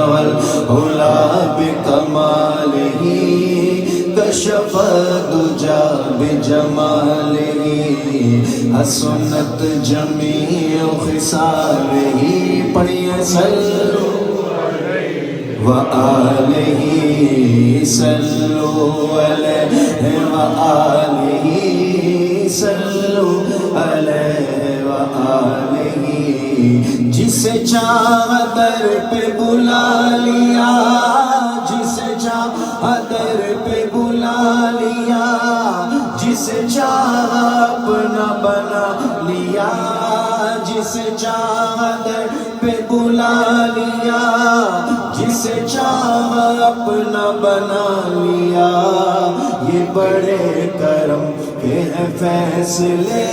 والعلا بکمالہ کشف الدجا بجمالہ حسنت جمیع خصالہ پڑھیے صلو وآلہ صلو علیہ وآلہ صلو علیہ وآلہ جسے چاہا در پہ بلا لیا جسے چاہا در پہ بلا لیا جسے چاہا اپنا بنا لیا جسے چاہا در پہ بلا لیا جسے چاہا اپنا بنا لیا یہ بڑے کرم کے ہیں فیصلے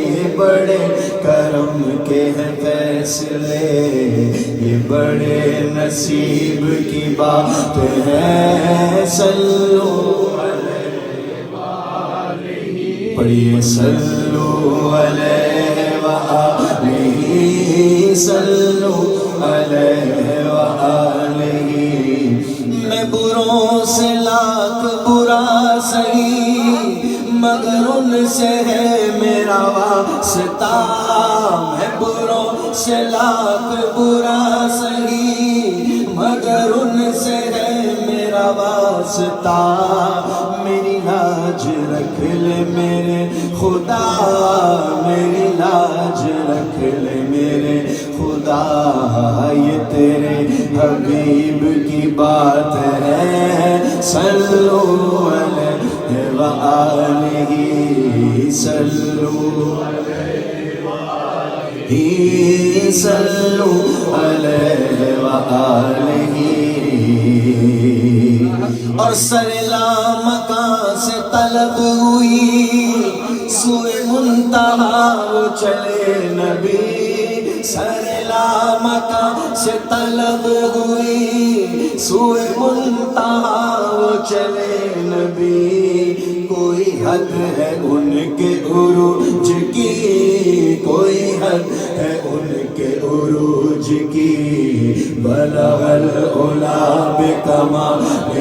یہ بڑے کرم کے ہیں فیصلے یہ بڑے نصیب کی بات ہے صلو پڑھیے صلو علیہ وآلہ صلو علیہ وآلہ میں بروں سے لاکھ برا سہی مگر ان سے ہے میرا واسطہ میں بروں سے لاکھ برا سہی مگر ان سے ہے میرا واسطہ میری لاج رکھ لے میرے خدا میری لاج رکھ لے میرے خدا یہ تیرے حبیب کی بات ہے صلو علیہ وآلہ صلو علیہ صلو علیہ وآلہ اور سر لامکاں سے طلب ہوئی سوئے منتہا وہ چلے نبی سر لامکاں سے طلب ہوئی سوئے منتہا وہ چلے نبی کوئی حد ہے ان کے عروج کی کوئی حد ہے ان کے عروج کی بلغ العلا بکمالہ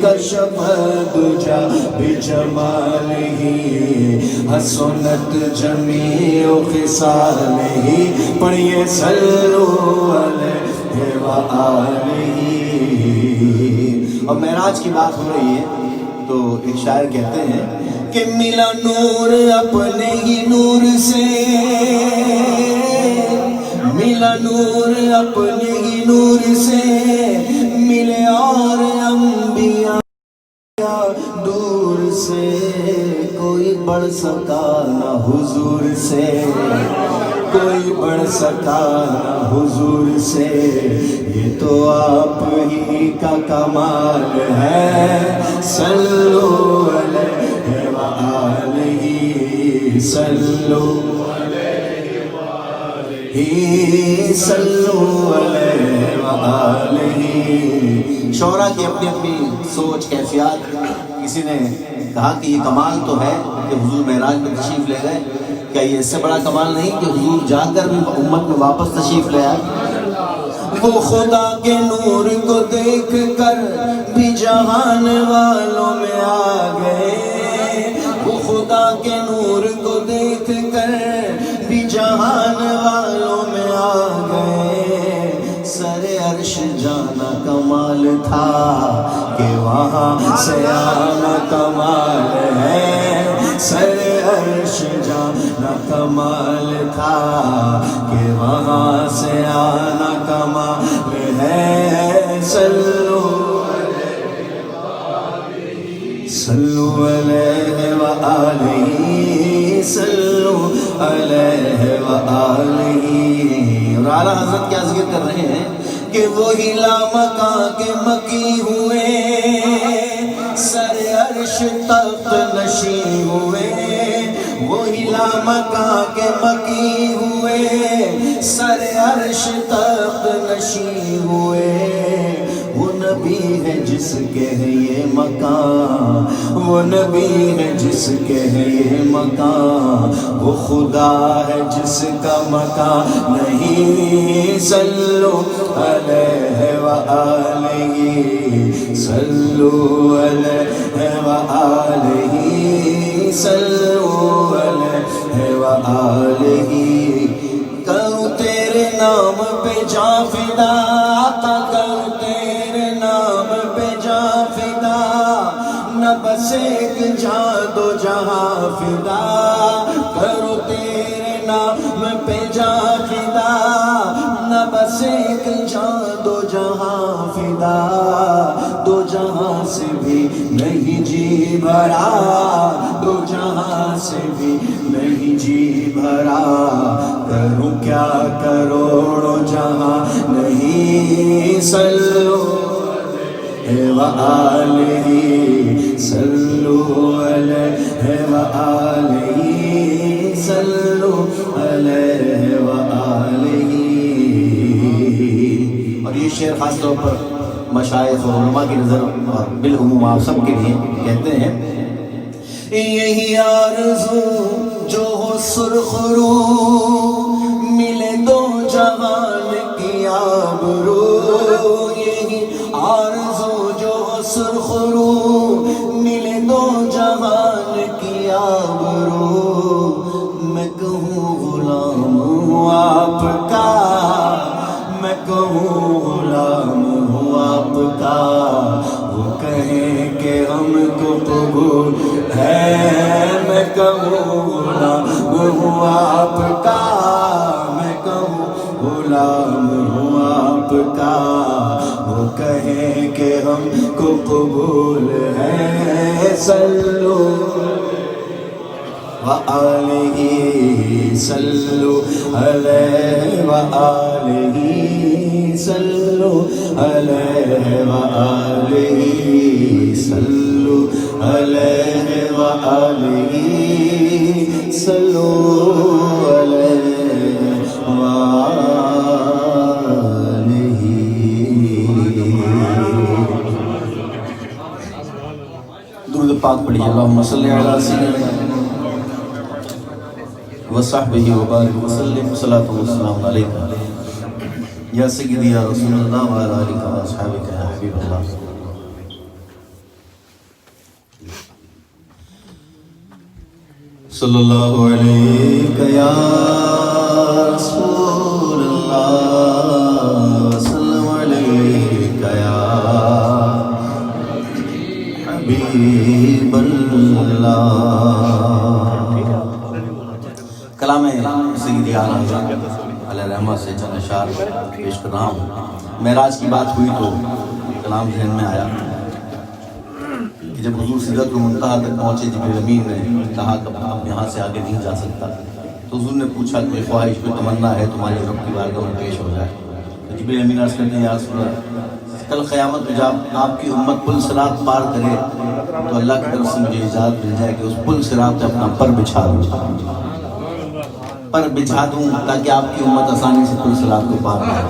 کشف الدجا بجمالہ حسنت جمیع خصالہ پڑھیے صلو علیہ وآلہ اور معراج کی بات ہو رہی ہے تو ایک شاعر کہتے ہیں کہ ملا نور اپنے ہی نور سے ملا نور اپنے ہی نور سے ملے اور انبیاء دور سے کوئی بڑھ سکا نہ حضور سے کوئی بڑھ سکا نہ حضور سے یہ تو آپ ہی کا کمال ہے صلو علیہ وآلہ صلو صلو علیہ وآلہ شعراء کی اپنی اپنی سوچ کیفیات کسی نے کہا کہ یہ کمال تو ہے کہ حضور معراج میں تشریف لے گئے کیا یہ اس سے بڑا کمال نہیں کہ حضور جا کر بھی امت میں واپس تشریف لے آئے وہ خدا کے نور کو دیکھ کر بھی جہان والوں میں آ گئے وہ خدا کے نور کو دیکھ کر بھی جہان والوں میں آ گئے سر عرش جانا کمال تھا کہ وہاں سے آنا کمال ہے سر عرش جانا کمال تھا کہ وہاں سے آنا کمال ہے صلو علیہ وآلہ صلو علیہ وآلہ اور اعلیٰ حضرت کیا ذکر کر رہے ہیں کہ وہی لامکاں کے مکی ہوئے سر عرش تخت نشین ہوئے وہی لامکاں کے مکی ہوئے سر عرش تخت نشین ہوئے وہ نبی ہے جس کے ہے یہ مکان وہ نبی ہے جس کے ہے یہ مکان وہ خدا ہے جس کا مکان نہیں صلو علیہ وآلہ صلو علیہ وآلہ صلو علیہ وآلہ کروں تیرے نام پہ جاں فدا آقا کروں تیرے نام پہ جاں فدا نہ بس ایک جاں دو جہاں فدا کروں تیرے نام پہ جاں فدا نہ بس ایک جاں دو جہاں فدا دو جہاں سے بھی نہیں جی بھرا دو جہاں سے بھی نہیں جی بھرا کروں کیا کروڑوں جہاں نہیں صلو وآلہ صلو علیہ وآلہ صلو علیہ وآلہ. اور یہ شعر خاص طور پر مشائخ اور علماء کی نظر اور بالعموم آپ سب کے لیے کہتے ہیں یہی آرزو جو ہو سرخ رو ملے دو جہان کی آبرو یہی آرزو جو ہو سرخ رو ملے دو جہان کی آبرو میں کہوں غلام ہوں آپ کا میں کہوں غلام ہوں آپ کا وہ کہیں کہ ہم کو قبول ہے میں کہوں غلام ہوں آپ کا میں کہوں غلام ہوں آپ کا وہ کہیں کہ ہم کو قبول ہے صلو وآلہ صلو علیہ وآلہ صلو علیہ وآلہ صلو علیہ وآلہ صلو علیہ وآلہ. درود پاک پڑھیے اللہم صلی علی سیدنا وصحبہ وبارک وسلم صلاۃ والسلام علیکہ یا سیدی یا رسول اللہ وعلی آلہ واصحابہ یا حبیب اللہ. صلی اللہ علیہ یا رسول اللہ وسلم علیہ یا حبیب اللہ. کلام سیدی اعلیٰ حضرت علیہ رحمہ سے چند اشعار پیش کر رہا ہوں. معراج کی بات ہوئی تو کلام ذہن میں آیا کہ جب حضور سدرۃ المنتہا تک پہنچے جبریل امین نے کہا کہ اب یہاں سے آگے نہیں جا سکتا تو حضور نے پوچھا کوئی خواہش کوئی تمنا ہے تمہارے رب کی بارگاہ میں پیش ہو جائے. تو جبریل امین عرض کرتے ہیں یا رسول اللہ کل قیامت میں جب آپ کی امت پل صراط پار کرے تو اللہ کی طرف سے مجھے اجازت مل جائے کہ اس پل صراط پہ اپنا پر بچھا دوں تاکہ آپ کی امت آسانی سے پل صراط کو پار کرے.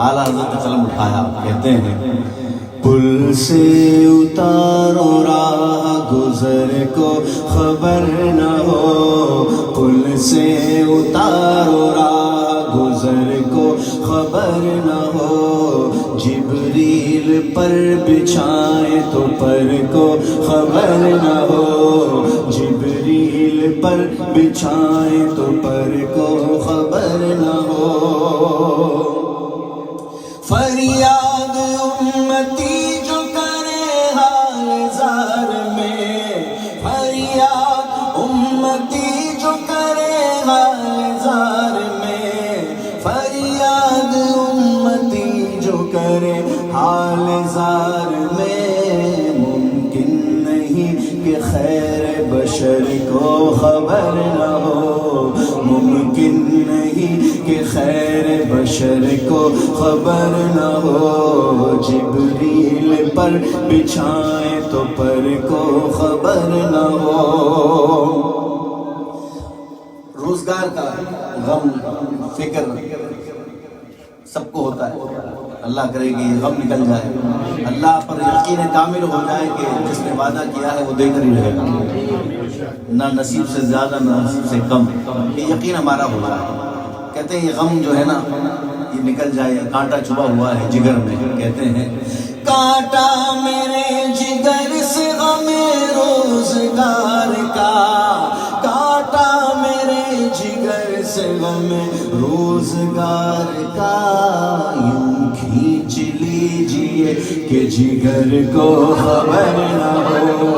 اعلیٰ حضرت نے قلم اٹھایا کہتے ہیں پل سے اتارو راہ گزر کو خبر نہ ہو پل سے اتارو راہ گزر کو خبر نہ ہو جبریل پر بچھائے تو پر کو خبر نہ ہو جبریل پر بچھائے تو پر کو خبر نہ ہو فریاد امتی جو کرے حال زار میں فریاد امتی جو کرے حال زار میں فریاد امتی جو کرے حال زار میں ممکن نہیں کہ خیر بشر کو خبر نہ ہو ممکن نہیں کہ خیر بشر کو خبر نہ ہو جبریل پر بچھائے تو پر کو خبر نہ ہو. روزگار کا غم فکر سب کو ہوتا ہے. اللہ کرے گی یہ غم نکل جائے اللہ پر یقین کامل ہو جائے کہ جس نے وعدہ کیا ہے وہ دے کر ہی رہے گا نہ نصیب سے زیادہ نہ نصیب سے کم یہ یقین ہمارا ہو جائے. کہتے ہیں یہ غم جو ہے نا یہ نکل جائے، کانٹا چھپا ہوا ہے جگر میں، کہتے ہیں کانٹا میرے جگر سے غم روزگار کا، کانٹا میرے جگر سے غم روزگار کا، یوں کھینچ لیجئے کہ جگر کو خبر نہ ہو،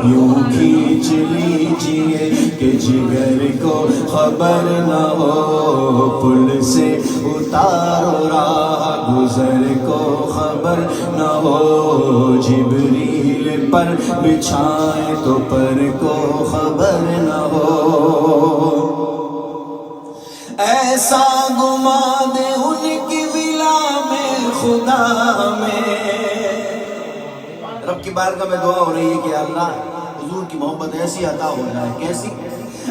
یوں کھینچ لیجئے کہ جگر کو خبر نہ ہو، پل سے اتارو راہ گزر کو خبر نہ ہو، جبریل پر بچھائے تو پر کو خبر نہ ہو، ایسا گما دے ان کی ولا میں خدا میں۔ رب کی بارگاہ میں دعا ہو رہی ہے کہ اللہ حضور کی محبت ایسی عطا ہو جائے، کیسی؟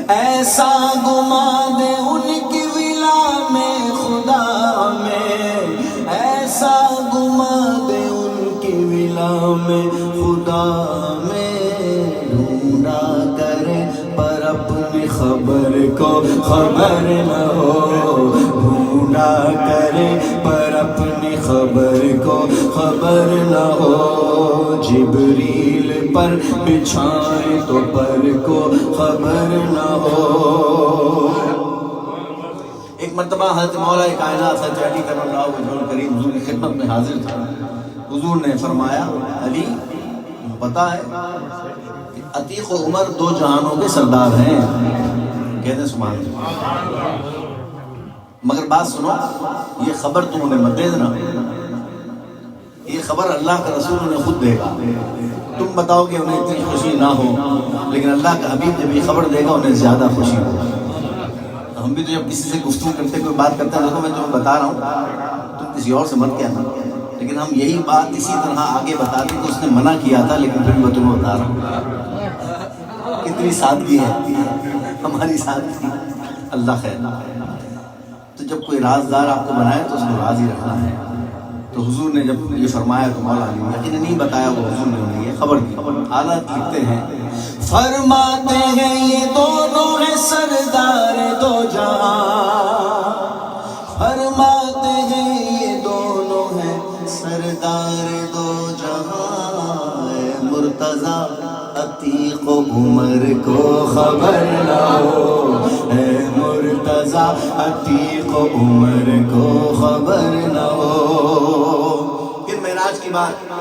ایسا گما دے ان کی ولا میں خدا میں، ایسا گما دے ان کی ولا میں خدا میں، ڈھونڈا کرے پر اپنی خبر کو خبر نہ ہو، ڈھونڈا کرے پر اپنی خبر کو خبر نہ ہو، جبریل پر بچھائے تو پر کو خبر نہ ہو۔ ایک مرتبہ حضرت مولا کائنات حضرت علی کرم اللہ وجہہ الکریم حضور کی خدمت میں حاضر تھا، حضور نے فرمایا علی پتہ ہے کہ عتیق و عمر دو جہانوں کے سردار ہیں، کہتے ہیں سبحان اللہ، مگر بات سنو یہ خبر تم انہیں مت دے دینا، یہ خبر اللہ کا رسول انہیں خود دے گا، تم بتاؤ کہ انہیں اتنی خوشی نہ ہو، لیکن اللہ کا حبیب جب یہ خبر دے گا انہیں زیادہ خوشی ہوگا۔ ہم بھی تو جب کسی سے گفتگو کرتے کوئی بات کرتے ہیں، دیکھو میں تمہیں بتا رہا ہوں تم کسی اور سے مت کہنا، لیکن ہم یہی بات اسی طرح آگے بتا دیں کہ اس نے منع کیا تھا لیکن پھر میں تمہیں بتا رہا ہوں۔ کتنی سادگی ہے ہماری سادگی، اللہ خیر۔ تو جب کوئی رازدار آپ کو بنائے تو اس کو راز ہی رکھنا ہے، تو حضور نے جب یہ فرمایا تو مولا علی نے یقین نہیں بتایا، وہ حضور نے انہیں یہ خبر دی۔ حالات لکھتے ہیں فرماتے ہیں یہ دونوں ہیں سردار دو جہاں، فرماتے ہیں یہ دونوں ہیں سردار دو جہاں، اے مرتضیٰ عتیق و عمر کو خبر نہ ہو، اے مرتضیٰ عتیق و عمر کو خبر نہ ہو۔ پھر معراج کی بات،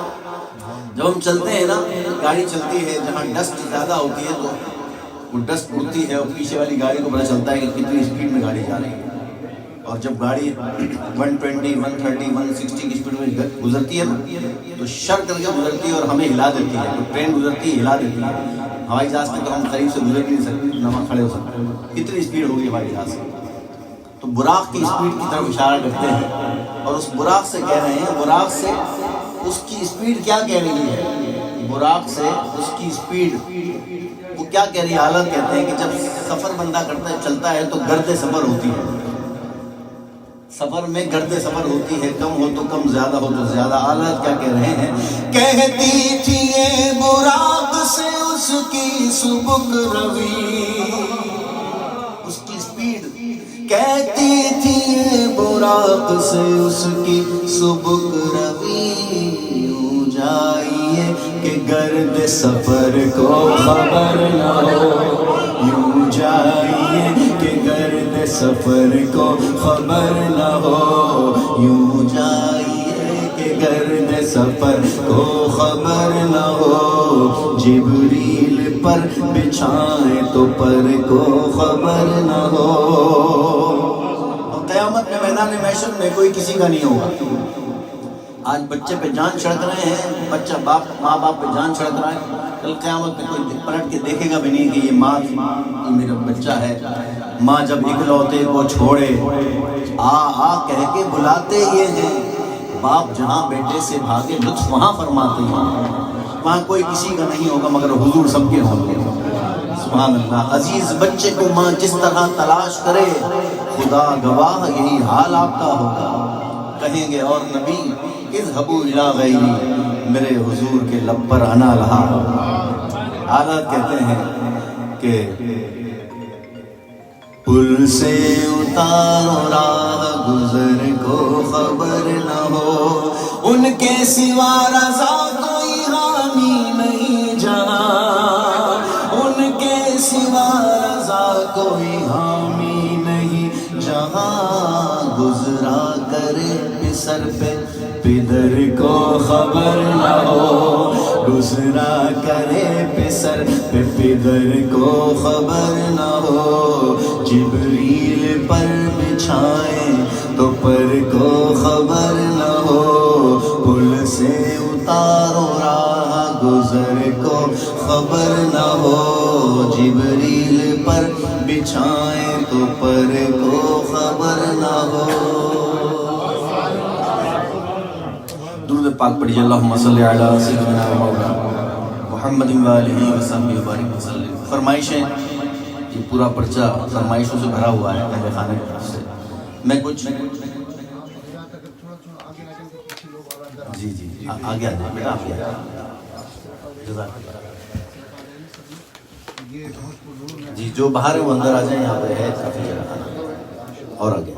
جب ہم چلتے ہیں نا، گاڑی چلتی ہے جہاں ڈسٹ زیادہ ہوتی ہے تو وہ ڈسٹ اڑتی ہے اور پیچھے والی گاڑی کو پتہ چلتا ہے کہ کتنی اسپیڈ میں گاڑی جا رہی ہے، اور جب گاڑی 120 130 160 کی اسپیڈ میں گزرتی ہے نا تو شر کر کے گزرتی ہے اور ہمیں ہلا دیتی ہے، تو ٹرین گزرتی ہے ہلا دیتی ہے، ہوائی جہاز کے تو ہم قریب سے گزر بھی نہیں سکتے، نہ وہاں کھڑے ہو سکتے، کتنی اسپیڈ ہوگی ہوائی جہاز کی۔ تو براق کی اسپیڈ کی طرف اشارہ کرتے ہیں اور اس براق سے کہہ رہے ہیں، براق سے اس کی اسپیڈ کیا کہہ رہی ہے، براق سے اس کی اسپیڈ وہ کیا کہہ رہی ہے؟ حالت کہتے ہیں کہ جب سفر بندہ کرتا ہے چلتا ہے تو گرد سفر ہوتی ہے، سفر میں گرد سفر ہوتی ہے، کم ہو تو کم، زیادہ ہو تو زیادہ۔ حالت کیا کہہ رہے ہیں؟ کہتی تھی یہ براق سے اس کی سبک روی، اس کی اسپیڈ کہتی تھی یہ براق سے اس کی سبک روی، یوں جائیے کہ گرد سفر کو خبر نہ ہو، یوں جائیے کہ گرد سفر کو خبر نہ ہو، یوں جائیے کہ گرد سفر کو خبر نہ ہو، جبریل پر بچھائے تو پر کو خبر نہ ہو۔ اور قیامت میں میدان محشر میں کوئی کسی کا نہیں ہوگا۔ آج بچے پہ جان چھڑک رہے ہیں، بچہ ماں باپ پہ جان چھڑک رہا ہے، کل قیامت میں کوئی پلٹ کے دیکھے گا بھی نہیں کہ یہ ماں تھی، یہ میرا بچہ ہے۔ ماں جب اکلوتے کو چھوڑے آ آ کہہ کے بلاتے یہ ہیں، باپ جہاں بیٹے سے بھاگے لطف وہاں فرماتے ہیں، وہاں کوئی کسی کا نہیں ہوگا مگر حضور سب کے ہوں گے۔ سبحان اللہ۔ عزیز بچے کو ماں جس طرح تلاش کرے، خدا گواہ یہی حال آپ کا ہوگا۔ کہیں گے اور نبی اذهبوا الی غیری، میرے حضور کے لب پر انا رہا۔ حالات کہتے ہیں کہ پل سے اتارو راہ گزر کو خبر نہ ہو، ان کے سوا رضا کوئی حامی نہیں جہاں، ان کے سوا رضا کوئی حامی نہیں جہاں، گزرا کرے پسر پہ پدر کو خبر نہ ہو، گزرا کرے پسر پہ پدر کو خبر نہ ہو، جبریل پر بچھائیں تو پر کو خبر نہ ہو، پل سے اتارو راہ گزر کو خبر نہ ہو، جبریل پر بچھائیں تو پر کو خبر نہ ہو۔ درود پاک پڑھیے، اللہم صلی علی سیدنا و مولانا محمد و آلہ وصحبہ وبارک وسلم۔ فرمائشیں، یہ پورا پرچہ فرمائشوں سے بھرا ہوا ہے اہل خانہ کی طرف سے۔ میں کچھ جی آگے آ جائیں بیٹا، آگے آ جائیں، جزاک اللہ۔ جی جو باہر ہے وہ اندر آ جائیں، یہاں پہ ہے کافی جگہ کھانا، اور آگے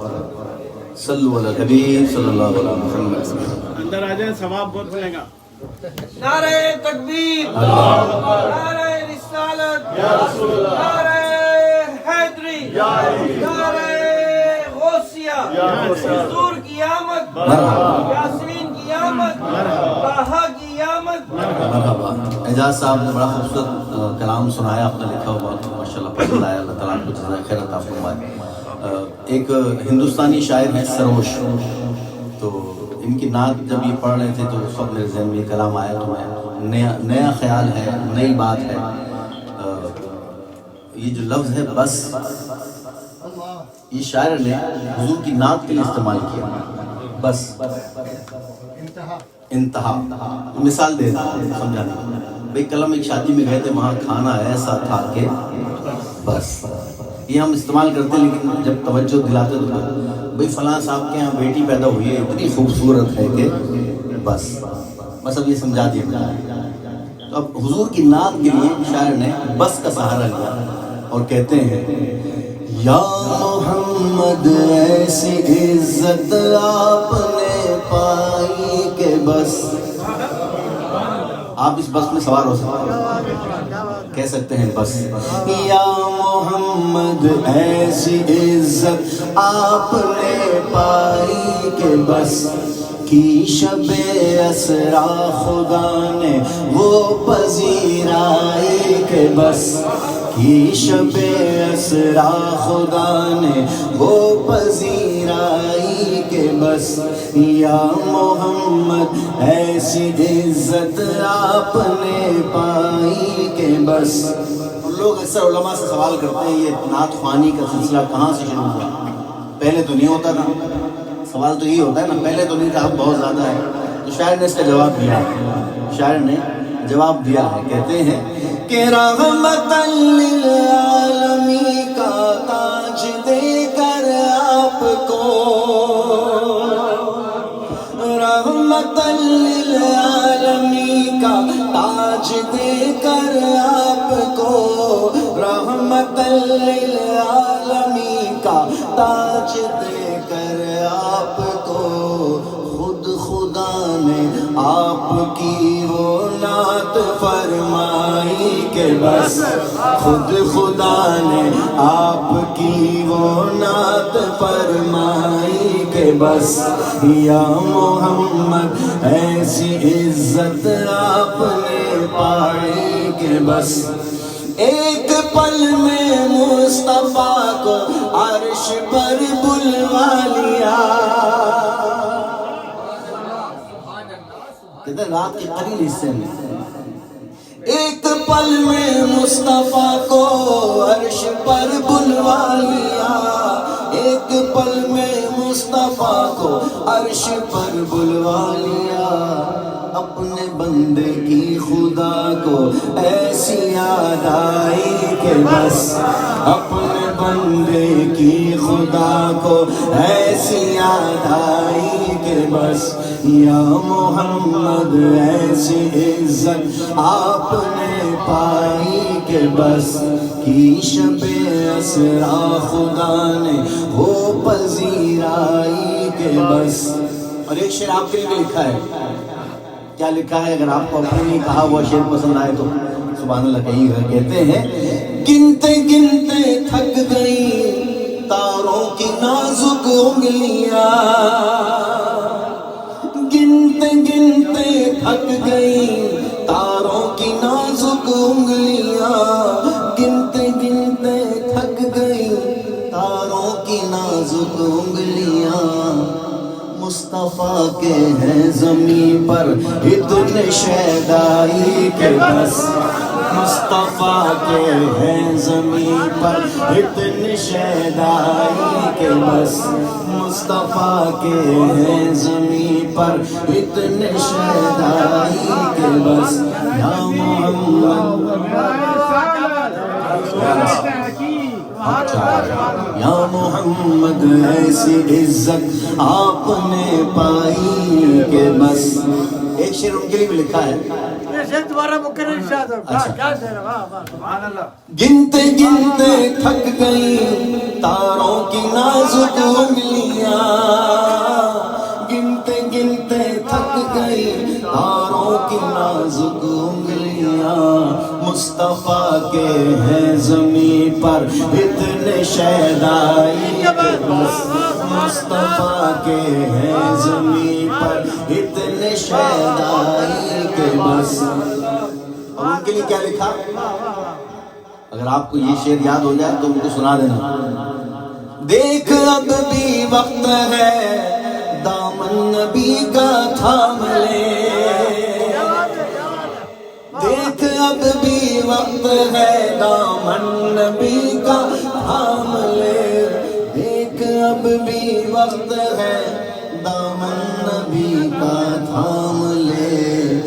صلو علی حبیب صلی اللہ علیہ وسلم۔ اندر آ جائیں، ثواب بہت ملے گا۔ نعرہ تکبیر، نعرہ رسالت، نعرہ حیدری، نعرہ غوثیہ، حضور کی آمد، یاسین کی آمد، طٰہٰ کی آمد۔ مرحبا۔ اعجاز صاحب نے بڑا خوبصورت کلام سنایا، آپ نے لکھا ہوا بہت ماشاءاللہ پسند آیا، اللہ تعالیٰ کو جزائے خیر عطا فرمائے۔ ایک ہندوستانی شاعر ہیں سروش، تو ان کی نعت جب یہ پڑھ رہے تھے تو اس وقت میرے ذہن میں یہ کلام آیا، تو میں نیا خیال ہے، نئی بات ہے۔ یہ جو لفظ ہے بس، یہ شاعر نے حضور کی نعت کے لیے استعمال کیا، بس انتہا۔ مثال دیتا ہوں سمجھانے کی، بھئی کل ہم ایک شادی میں گئے تھے، وہاں کھانا ایسا تھا کہ بس، یہ ہم استعمال کرتے ہیں، لیکن جب توجہ دلاتے تو بھئی فلاں صاحب کے یہاں بیٹی پیدا ہوئی ہے، اتنی خوبصورت ہے کہ بس اب یہ سمجھا دیا۔ تو اب حضور کی نعت کے لیے شاعر نے بس کا سہارا لیا اور کہتے ہیں، یا محمد ایسی عزت آپ نے پائی کہ بس، آپ اس بس میں سوار ہو سکتے ہیں، کہہ سکتے ہیں بس، یا محمد ایسی عزت آپ نے پائی کہ بس، کی شب اسرا خدا نے وہ پذیرائی کہ بس، کی شب اسرا خدا نے وہ پذیرائی کہ بس، یا محمد ایسی عزت آپ نے پائی کہ بس۔ لوگ اکثر علماء سے سوال کرتے ہیں یہ نعت خوانی کا سلسلہ کہاں سے شروع ہوا؟ پہلے تو نہیں ہوتا تھا، سوال تو یہی ہوتا ہے نا، پہلے تو نہیں تھا، اب بہت زیادہ ہے۔ تو شاعر نے اس کا جواب دیا، شاعر نے جواب دیا ہے، کہتے ہیں کہ رحمت للعالمین کا تاج دے کر آپ کو، رحمت للعالمین کا تاج دے کر آپ کو، رحمت للعالمین کا تاج دے کر آپ کو، خود خدا نے آپ کی وہ نعت فرمائی کہ بس، خود خدا نے آپ کی وہ نعت فرمائی کہ بس، یا محمد ایسی عزت آپ نے پائی کہ بس، ایک پل میں مصطفیٰ کو عرش پر بلوا لیا، کہتے ہیں رات کے قلیل حصے میں، ایک پل میں مصطفیٰ کو عرش پر بلوا لیا، ایک پل میں مصطفیٰ کو عرش پر بلوا لیا، اپنے بندے کی خدا کو ایسی یاد آئی کہ بس، اپنے بندے کی خدا کو ایسی یاد آئی کہ بس یا محمد ایسی عزت آپ نے پائی کہ بس کی شب اسرا خدا نے وہ پذیرائی کہ بس. اور ایک شعر آپ کے لیے لکھا ہے. کیا لکھا ہے؟ اگر آپ کو اپنے نہیں کہا وہ شعر پسند آئے تو سبحان اللہ کہیں گا. کہتے ہیں گنتے گنتے تھک گئی تاروں کی نازک انگلیاں، گنتے گنتے تھک گئی تاروں کی نازک انگلیاں، گنتے گنتے تھک گئی تاروں کی نازک انگلیاں. مصطفیٰ کے ہیں زمین پر اتنے شیدائی کہ بس، مصطفیٰ کے ہیں زمین پر اتنے شیدائی کہ بس، مصطفیٰ کے ہیں زمین پر اتنے شیدائی کہ بس یا محمد یا محمد ایسی عزت آپ نے پائی کہ بس. ایک شعر ان کے لیے بھی لکھا ہے. گنتے گنتے تھک گئی تاروں کی نازک انگلیاں، گنتے گنتے تھک گئی تاروں کی نازک انگلیاں. مصطفیٰ کے ہیں زمین پر اتنے شیدائی کہ بس، مصطفیٰ کے ہیں زمین پر اتنے شیدائی کہ بس. اور ان کے لیے کیا لکھا؟ اگر آپ کو یہ شعر یاد ہو جائے تو ان کو سنا دینا. دیکھ اب بھی وقت ہے دامن نبی کا تھام لے، دیکھ اب بھی وقت ہے دامن نبی کا تھام لے، دیکھ اب بھی وقت ہے دامن نبی کا تھام لے،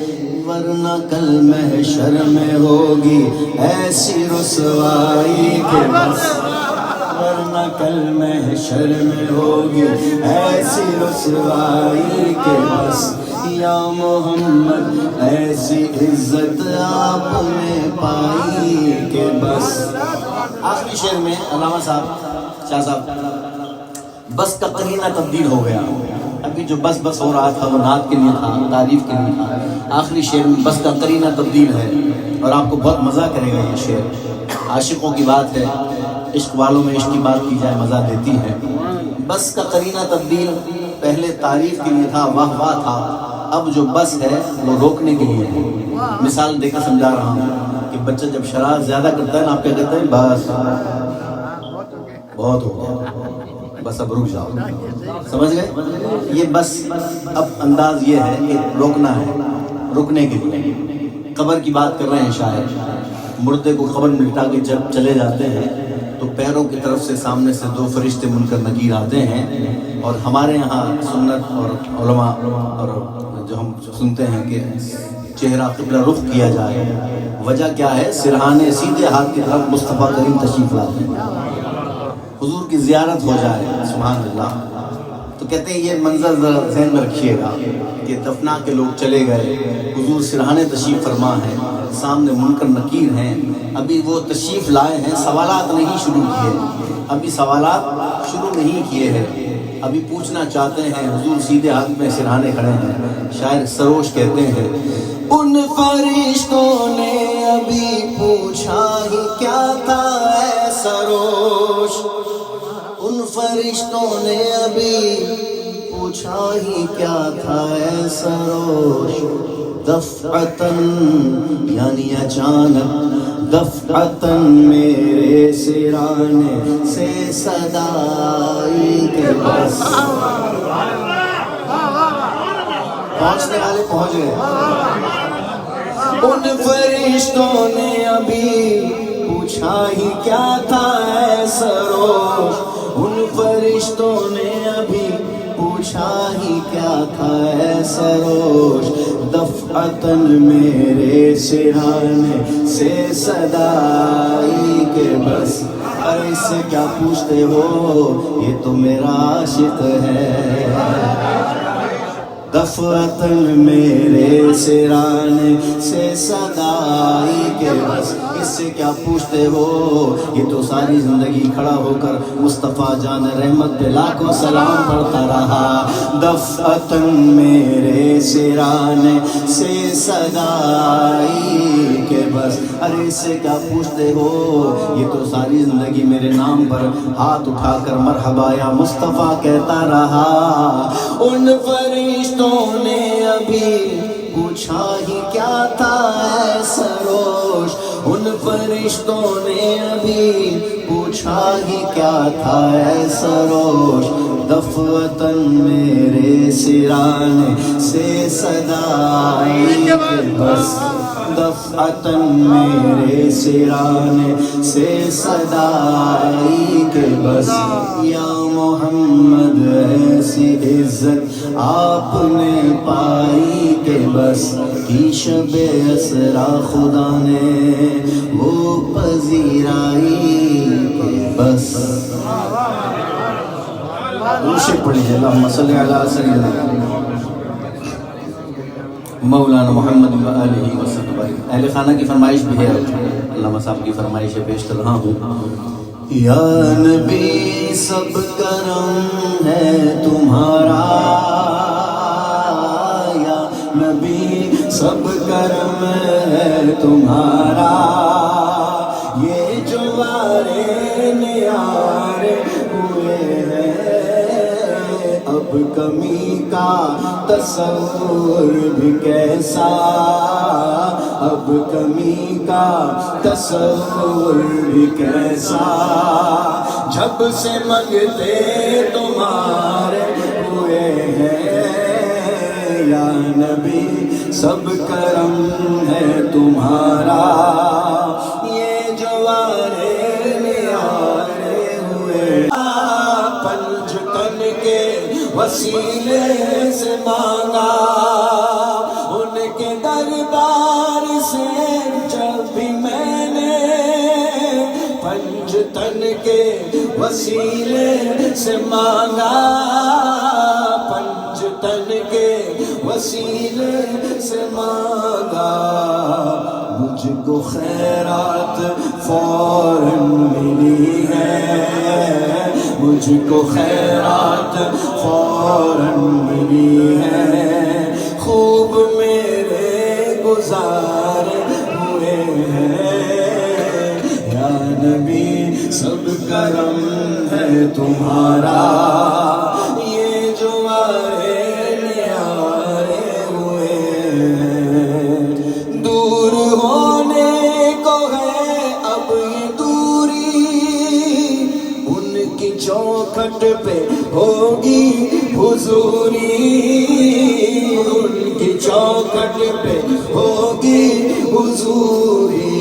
ورنہ کل محشر میں ہوگی ایسی رسوائی کہ بس، ورنہ کل محشر میں ہوگی ایسی رسوائی کہ بس یا محمد ایسی عزت آپ نے پائی کہ بس. آخری شعر میں علامہ صاحب شاہ صاحب بس کا قرینہ تبدیل ہو گیا. ابھی جو بس بس ہو رہا تھا وہ نعت کے لیے تھا، تعریف کے لیے تھا. آخری شعر میں بس کا قرینہ تبدیل ہے اور آپ کو بہت مزہ کرے گا. یہ شعر عاشقوں کی بات ہے، عشق والوں میں عشق کی بات کی جائے مزہ دیتی ہے. بس کا قرینہ تبدیل پہلے تعریف کے لیے تھا، واہ واہ تھا، اب جو بس ہے وہ روکنے کے لیے ہے. مثال دے کر سمجھا رہا ہوں کہ بچہ جب شرارت زیادہ کرتا ہے نا آپ کیا کہتے ہیں؟ بس بہت ہو گیا، بس اب رک جاؤ. سمجھ گئے؟ یہ بس اب انداز یہ ہے کہ روکنا ہے، رکنے کے لیے. قبر کی بات کر رہے ہیں شاید. مردے کو قبر میں لٹا کے جب چلے جاتے ہیں تو پیروں کی طرف سے سامنے سے دو فرشتے منکر نکیر آتے ہیں. اور ہمارے یہاں سنت اور علماء اور جو ہم سنتے ہیں کہ چہرہ قبلہ رخ کیا جائے. وجہ کیا ہے؟ سرہانے سیدھے ہاتھ کی طرف مصطفیٰ کریم تشریف لاتے ہیں، حضور کی زیارت ہو جائے. سبحان اللہ. تو کہتے ہیں یہ منظر ذرا ذہن میں رکھیے گا کہ دفنا کے لوگ چلے گئے، حضور سرہانے تشریف فرما ہے، سامنے منکر نکیر ہیں، ابھی وہ تشریف لائے ہیں، سوالات نہیں شروع کیے، ابھی سوالات شروع نہیں کیے ہیں، ابھی پوچھنا چاہتے ہیں. حضور سیدھے ہاتھ میں سرہانے کھڑے ہیں. شاعر سروش کہتے ہیں ان فرشتوں نے ابھی پوچھا ہی کیا تھا اے سروش، ان فرشتوں نے ابھی پوچھا ہی کیا تھا اے سروش. دفعتاً یعنی اچانک، دفعتاً میرے سرانے سے صدائی کے بس. پہنچنے والے پہنچ گئے. ان فرشتوں نے ابھی پوچھا ہی کیا تھا اے سروش، ان فرشتوں نے ابھی پوچھا ہی کیا تھا اے سروش. دفعتاً میرے سرانے سے صدائی کے بس ارے اس سے کیا پوچھتے ہو یہ تو میرا عاشق ہے دفعتاً میرے سرانے سے صدائی کے بس اس سے کیا پوچھتے ہو یہ تو ساری زندگی کھڑا ہو کر مصطفیٰ جان رحمت پہ لاکھوں سلام پڑھتا رہا دفعتاً میرے سرانے سے صدائی کے بس ارے اس سے کیا پوچھتے ہو یہ تو ساری زندگی میرے نام پر ہاتھ اٹھا کر مرحبا یا مصطفیٰ کہتا رہا ان فرشتوں نے ابھی پوچھا ہی کیا تھا اے سروش ان فرشتوں نے ابھی پوچھا ہی کیا تھا اے سروش دفعتاً میرے سرانے سے صدائی کے بس دفعتاً میرے سرانے سے صدائی کے بس یا محمد ایسی عزت آپ نے پائی کہ بس کی شب اسرا خدا نے وہ پذیرائی کہ بس روشے پڑھیے اللہم صلی علی سیدنا مولانا محمد و آلہ وسلم اہل خانہ کی فرمائش بھی ہے علامہ صاحب کی فرمائش پیش کر رہا ہوں یا نبی سب کرم ہے تمہارا یا نبی سب کرم ہے تمہارا یہ جو وارے نیارے ہوئے ہیں اب کمی کا تصور بھی کیسا اب کمی کا تصور بھی کیسا جب سے منگتے تمہارے ہوئے ہیں یا نبی سب کرم ہے تمہارا یہ جو آرے نیارے ہوئے پنج تن کے وسیلے سے مانگا ان کے دربار سے جب بھی میں نے پنج تن کے وسیلے سے مانگا پنج تن کے وسیلے سے مانگا مجھ کو خیرات فوراً ملی ہے مجھ کو خیرات فوراً ملی ہے خوب میرے گزارے ہوئے ہیں یا نبی سب کرم ہے تمہارا یہ جو آرے نیارے ہوئے ہیں دور ہونے کو ہے اب یہ دوری ان کی چوکھٹ پہ ہوگی حضوری ان کی چوکھٹ پہ ہوگی حضوری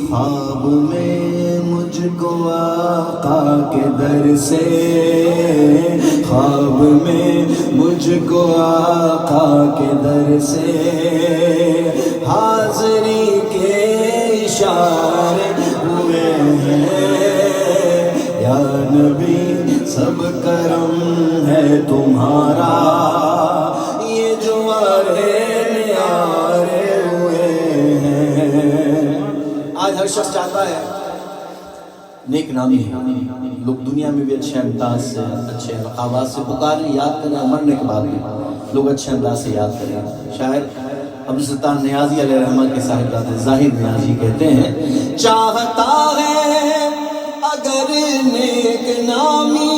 خواب میں مجھ کو آقا کے در سے خواب میں مجھ کو آقا کے در سے حاضری کے اشارے ہوئے ہیں یا نبی سب کرم ہے تمہارا یہ جو آرے نیارے ہوئے ہیں آج ہر شخص چاہتا ہے نیک نامی لوگ دنیا میں بھی اچھے انداز سے اچھے لقابات سے پکاریں یاد کریں مرنے کے بعد بھی لوگ اچھے انداز سے یاد کریں شاعر عبدالستار نیازی علیہ رحمہ کے صاحبزادے ظاہر نیازی کہتے ہیں چاہتا ہے اگر نیک نامی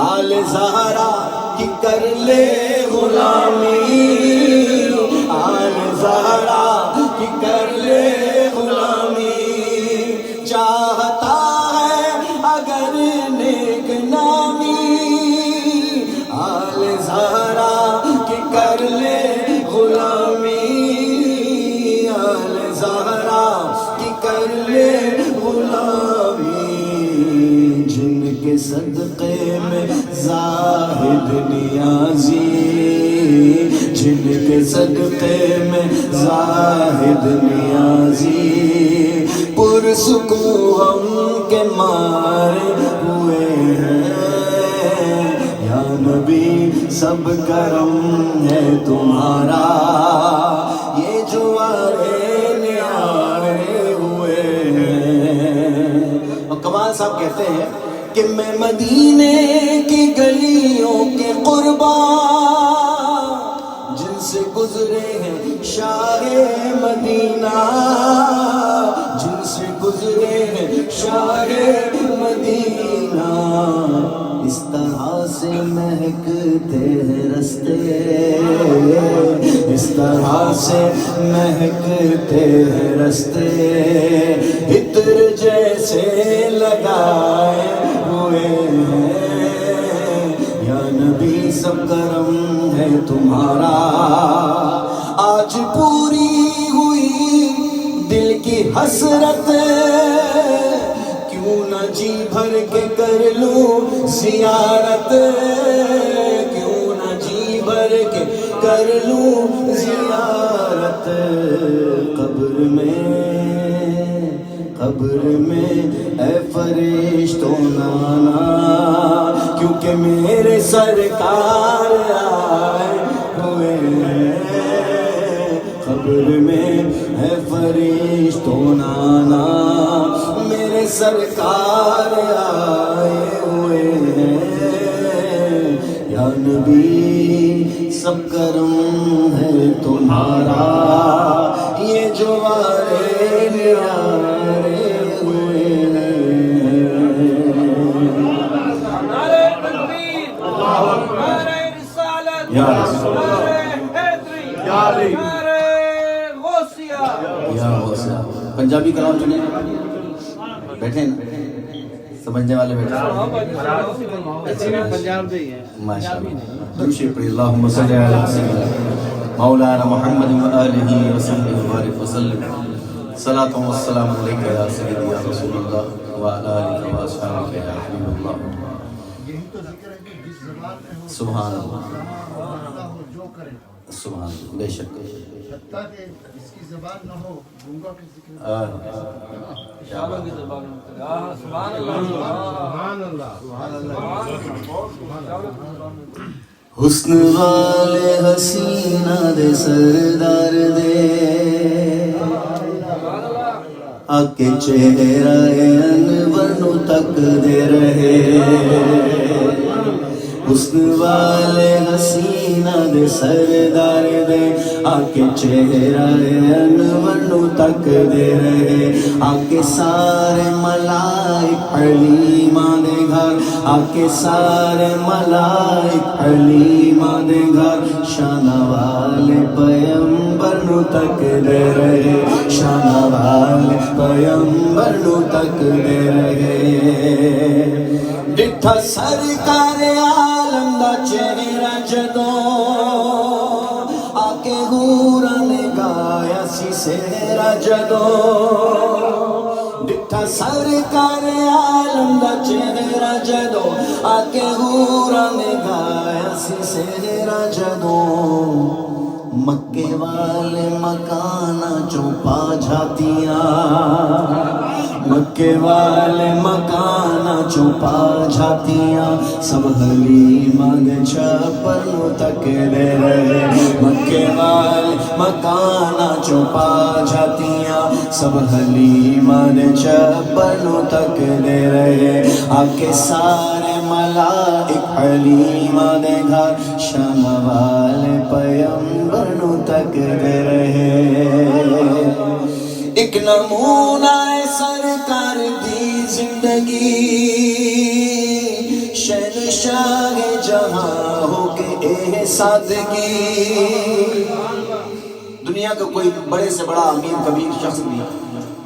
آل زہرا کی کر لے غلامی آل زہرا کی کر لے غلامی چاہتا ہے اگر نیک نامی آل زہرا کی کر لے غلامی آل زہرا کی کر لے غلامی جن کے صدقے میں زاہد نیازی جن کے صدقے میں زاہد نیازی پر اس کو ہم کے مارے ہوئے ہیں یا نبی سب کرم ہے تمہارا یہ جو آرے نیارے ہوئے ہیں. اور کمال صاحب کہتے ہیں کہ میں مدینے کی گلیوں کے قربا جن سے گزرے ہیں شاہ مدینہ جن سے گزرے ہیں شاہ مدینہ اس طرح سے مہکتے ہیں رستے اس طرح سے مہکتے ہیں رستے عطر جیسے لگائے ہوئے ہیں یا نبی سب کرم ہے تمہارا. آج پوری ہوئی دل کی حسرت کیوں نہ جی بھر کے کر لوں زیارت کیوں نہ جی بھر کے کر لوں زیارت. قبر میں اے فرشتوں نانا کیونکہ میرے سرکار آئے ہوئے ہیں قبر میں اے فرشتوں نانا میرے سرکار آئے ہوئے ہیں یا نبی سب کرم ہے تمہارا یہ جو آرے نیارے ہوئے ہیں. نعرہ تکبیر، نعرہ رسالت، نعرہ حیدری، نعرہ غوثیہ. پنجابی کلام چنے بیٹھے نا سمجھنے والے بیٹھے پنجاب سے ہی ہے. ماشاءاللہ. درود پڑھیے اللہم صلی علی سیدنا مولانا محمد و آلہ وصحبہ وبارک وسلم. صلاۃ و السلام علیک یا سیدی یا رسول اللہ و علی آلہ و اصحابہ یا حبیب اللہ. یہی تو ذکر ہے کہ جس زبان میں ہو سبحان اللہ اللہ ہو جو کرے سبحان اللہ. بے شک حتیٰ کہ جس کی زبان نہ ہو گونگا کے ذکر شاموں کی زبان میں سبحان اللہ حسن والے حسینہ دے سردار دے آکے چہرہ انور نو تک دے رہے حسن والے حسینہ دے سردار دے آکے چہرہ انور نو تک دے رہے آکے سارے ملائک حلیمہ دے گھر آکے سارے ملائک حلیمہ دے گھر شانہ والے پیمبر نو تک دے رہے شانہ والے پیمبر نو تک دے رہے ڈٹھا سرکار عالم دا چہرہ جدوں آکے حورا نے گایا سی سہرا جدوں ڈٹھا سرکار عالم دا چہرہ جدوں آکے حورا نے گایا سی سہرا جدوں مکے والے مکانہ چوں پا جاتیاں مکے والے مکانہ چوں پا جاتیاں سب حلیمہ دے چھپر نو تک دے رہے مکے والے مکانہ چوں پا جاتیاں سب حلیمہ دے چھپر نو تک دے رہے آکے سارے ملائک حلیمہ دے گھر شانہ والے پیمبر نو تک دے رہے ایک نمونہ سرکار دی زندگی شہنشاہ جہاں ہو کے اے سادگی دنیا کا کوئی بڑے سے بڑا امیر کبیر شخص بھی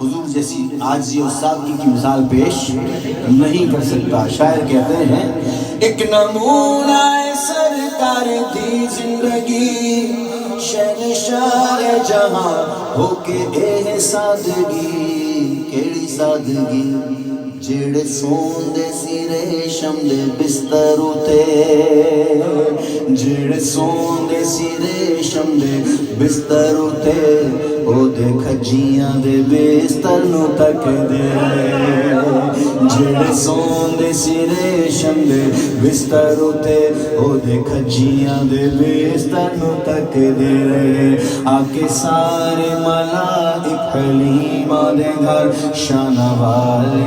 حضور جیسی عاجزی اور سادگی کی مثال پیش نہیں کر سکتا. شاعر کہتے ہیں ایک نمونہ سرکار دی زندگی شہنشاہ جہاں ہو کے اے سادگی کیڑی سادگی ਜਿਹੜੇ ਸੌਂਦੇ ਸੀ ਰੇਸ਼ਮ ਦੇ ਬਿਸਤਰ ਉਤੇ ਜਿਹੜੇ ਸੌਂਦੇ ਸੀ ਰੇਸ਼ਮ ਦੇ ਬਿਸਤਰ ਉਤੇ ਉਹਦੇ ਖੱਜੀਆਂ ਦੇ ਬਿਸਤਰ ਨੂੰ ਤੱਕਦੇ ਜਿਹੜੇ ਸੌਂਦੇ ਸੀ ਰੇਸ਼ਮ ਦੇ ਬਿਸਤਰ ਉਤੇ ਉਹਦੇ ਖੱਜੀਆਂ ਦੇ ਬਿਸਤਰ ਨੂੰ ਤੱਕਦੇ ਰਹੇ ਆਕੇ ਸਾਰੇ ਮਲਾਇਕ ਹਲੀਮਾ ਦੇ ਘਰ ਸ਼ਾਨਾ ਵਾਲੇ